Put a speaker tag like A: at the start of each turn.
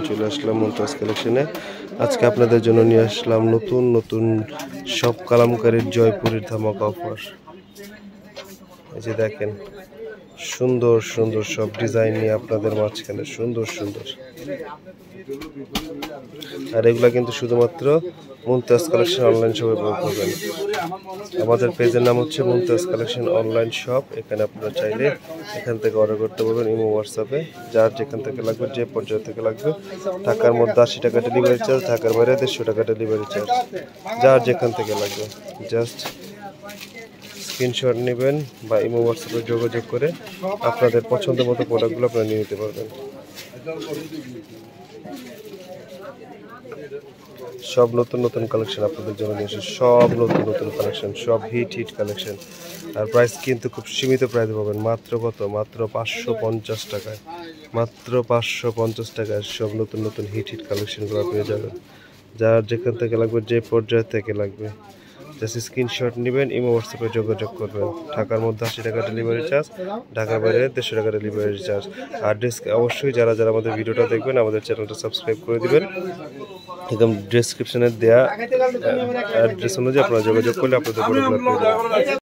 A: চলে আসলাম মুমতাজ কালেকশনে। আজকে আপনাদের জন্য নিয়ে আসলাম নতুন নতুন সব কালামকারীর জয়পুরের ধামাকা অফার। এই যে দেখেন, সুন্দর সুন্দর সব ডিজাইন নিয়ে আপনাদের মাঝখানে সুন্দর সুন্দর। আর এগুলা কিন্তু শুধুমাত্র মুমতাজ কালেকশন অনলাইন শপে পাবেন। আমাদের পেজের নাম হচ্ছে মুমতাজ কালেকশন অনলাইন শপ। এখানে আপনারা চাইলে এখান থেকে অর্ডার করতে পারবেন ইমো হোয়াটসঅ্যাপে। যার যেখান থেকে লাগবে, যে পর্যায় থেকে লাগবে। ঢাকার মধ্যে 80 টাকা ডেলিভারি চার্জ, ঢাকার বাইরে 150 টাকা ডেলিভারি চার্জ। যার যেখান থেকে লাগবে জাস্ট স্ক্রিনশট নেবেন বা ইমো হোয়াটসঅ্যাপে যোগাযোগ করে আপনাদের পছন্দ মতো প্রোডাক্টগুলো আপনারা নিয়ে নিতে পারবেন। সব নতুন নতুন কালেকশন আপনাদের জন্য নিয়ে এসেছে, সব নতুন নতুন কালেকশন, সব হিট কালেকশন। আর প্রাইস কিন্তু খুব সীমিত প্রাইস পাবেন, মাত্র কত, মাত্র 550 টাকায়। মাত্র 550 টাকায় সব নতুন নতুন হিট কালেকশনগুলো পেয়ে যাবেন। যার যেখান থেকে লাগবে, যে পর্যায় থেকে লাগবে, জাস্ট স্ক্রিনশট নেবেন, ইমো হোয়াটসঅ্যাপে যোগাযোগ করবেন। ঢাকার মধ্যে 80 টাকা ডেলিভারি চার্জ, ঢাকার বাইরে 150 টাকা ডেলিভারি চার্জ। আর অবশ্যই যারা যারা আমাদের ভিডিওটা দেখবেন আমাদের চ্যানেলটা সাবস্ক্রাইব করে দিবেন। একদম ডেসক্রিপশনে দেওয়া অ্যাড্রেস অনুযায়ী আপনারা যোগাযোগ করলে আপনাদের